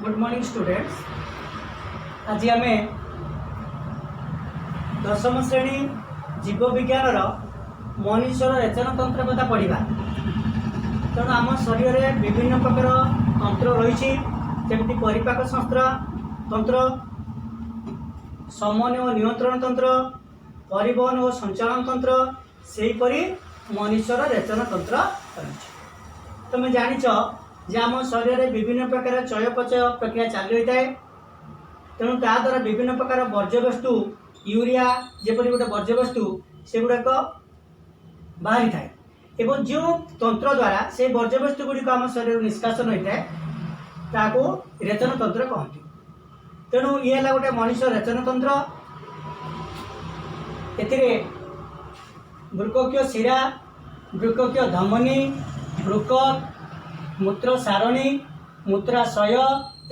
Good morning students. आज आम दशम श्रेणी जीव विज्ञान मनुष्यर रेचन तंत्र कथा पढ़ा। तेणु आम शरीर में विभिन्न प्रकार तंत्र रही जमी परिपाक संस्था तंत्र, समन्वय और नियंत्रण तंत्र, परिवहन और संचालन तंत्र, सेहीपरि मनुष्यर रेचन तंत्र रही। तुम जानिच जे आम शरीर में विभिन्न प्रकार चयापचय प्रक्रिया चालू होता है। तेणु ता द्वारा विभिन्न प्रकार वर्ज्यवस्तु यूरिया जेपरि गोटे वर्ज्यवस्तु से गुड़ाक बाहरी थाए एवं जो तंत्र द्वारा से वर्ज्यवस्तु गुड़िक आम शरीर निष्कासन होता है ताको रेचन तंत्र कहते। तेणु ये है गोटे मनुष्य रेचन तंत्र। एथिरे वृक्ककीय शिरा, वृक्ककीय धमनी, वृक्क, मूत्र सारणी, मूत्राशय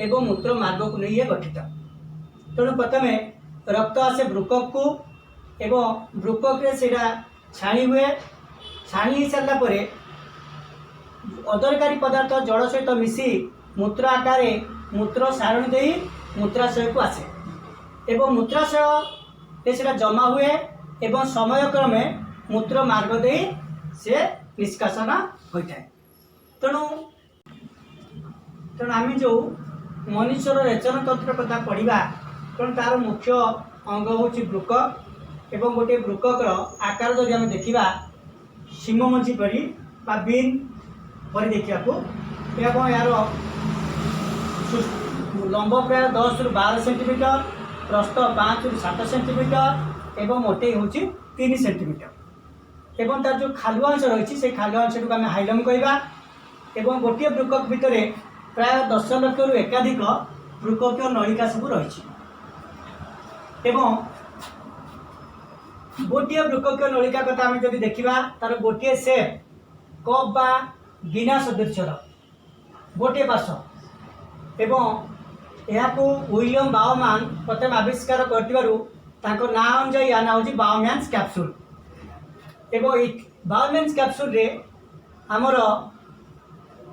एवं मूत्र मार्ग को नहीं गठित। तेणु प्रथम रक्त आसे वृक्क को एवं वृक्क छाणी हुए। छाणी हो सारा अदरकारी पदार्थ जल सहित मिसी मूत्र आकार मूत्र सारणी दे मूत्राशय को आसे एवं मूत्राशय से जमा हुए एवं समय क्रमे मूत्र मार्ग दे से निष्कासन होता है। तेणु तेणु आम जो मनुष्यर रेचन तंत्र कथा पढ़ा तेणु तार मुख्य अंग हूँ वृक्क एवं गोटे वृक्कर आकार जब आम देखा सीममंची परी बीन परी देखा यार लंब प्राय 10 ରୁ 12 सेंटीमीटर, प्रस्थ 5 ରୁ 7 सेंटीमीटर एवं मोटे हूँ 3 सेंटीमीटर एवं तार जो खालुआ अंश रही से खालुआ अंश को आम हाइलम कहवा। एवं गोटे वृक्क भितर प्राय 10 लाख रु एकाधिक वृक्ककीय नलिका सब रही। गोटे वृक्ककीय नलिका कथा आम जब देखा तार गोटे सेप कप बा गिना सदृश्यर गोटे पार्श्व एवं यहाँ विलियम बाउमैन प्रथम आविष्कार कर ना अनुजाई या ना हूँ बाउमैन्स कैप्सूल। एवं बाउमैन्स कैप्सूल रे आमर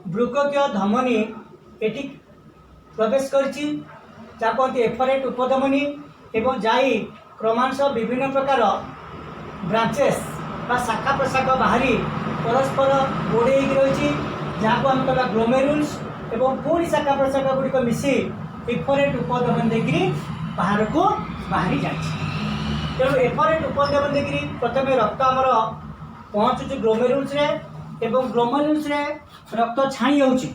वृक्ककीय धमनी एटी प्रवेश करती एफरेट उपधमनी एवं जाई क्रमांश विभिन्न प्रकार ब्रांचेस बा शाखा प्रशाखा बाहरी परस्पर गोड़े रही जहाँ को आम कह ग्लोमेरुल्स एवं पुणी शाखा प्रशाखा गुड़िक मिसी एफरेट उपधमनी देकरी बाहर को बाहरी जाए। तेणु एफरेट उपधमनी देकरी प्रथम रक्त आमर पहुँचुच ग्लोमेरुल्स रे एवं ग्लोमेरुल्स रे रक्त छाणी होउची।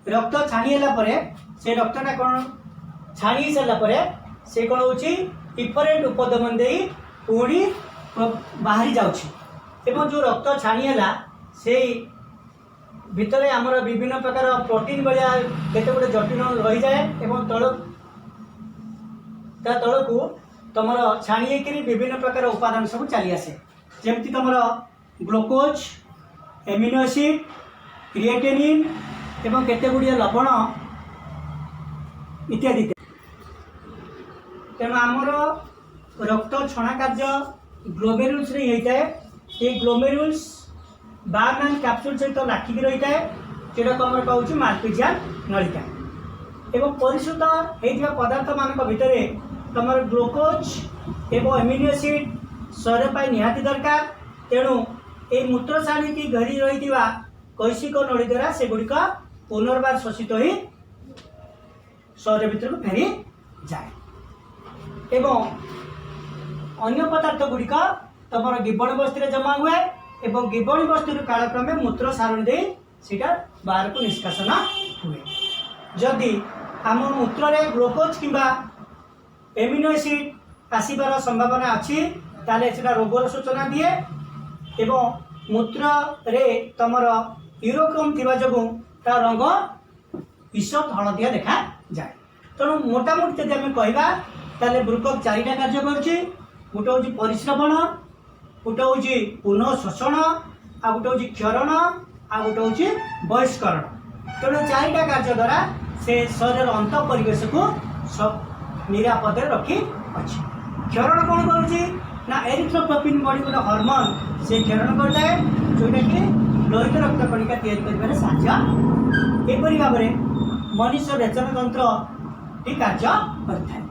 रक्त छाणी होला परे से रक्तटा कौन छाणी सारा परे से कौन होउची इफरेंट उपधमनी देई पुणी बाहरी जाउची एवं जो रक्त छाणी होला से भितर आमर विभिन्न प्रकार प्रोटीन भाया केते गुटे जटिल रही जाए एवं तल को तुम छाणी विभिन्न प्रकार उपादान सब चली आसे जमती तुम ग्लूकोज, एमिनो एसिड, क्रिएटिनिन एवं केते गुड़िया लवण इत्यादि। तेणु आमर रक्त छणा कार्य ग्लोमेरुल्स रे होता है। ये ग्लोमेरुल्स बाउमैन कैप्सूल सहित लाखिक रही है जोटा को आम कहूँ माल्पिजियन नलिका एवं परिशुद्ध होता पदार्थ मान भितर तुम ग्लूकोज एवं एमिनो एसिड शरीर पर निहाती दरकार। तेणु ये मूत्रसाणी की घरी रही कैशिक नड़ी द्वारा से गुड़िक पुनर्बार शोषित हो शरीर भीतर को फेरी जाए एवं अन्य पदार्थ गुड़िक तुम गिबणी बस्ती जमा हुए एवं गिबणी बस्ती कालक्रमे मूत्र सारणी दे सीटा बाहर को निष्कासन हुए। जदि आम मूत्र रे ग्लूकोज किंबा एमिनो एसिड आसबार संभावना अच्छी ताले सेटा रोगर सूचना दिए एवं मूत्र रे तमर यूरोक्रोम थिबा जगु ता रंग ईषत हलदिया देखा जाए। तेणु मोटामोटी जब आम कहवा ताले वृक्क 4टा कार्य करुच्ची। गोटे हूँ परिश्रवण, गोटे हूँ पुनः शोषण, आ गोटे हूँ क्षरण, आ गोटे हूँ बहिष्करण। तेणु 4टा कार्य द्वारा से शरीर अंत परिवेश को निरापद रखी अच्छी। क्षरण कौन करुच्ची ना एरिथ्रोपोपिन बॉडी गोटे हार्मोन से क्षरण करता है जोटा कि लोहित रक्त कणिका तैयारी कर साहय। एपरी भाव में मनुष्य रेचन तंत्र टी कार्य करता है।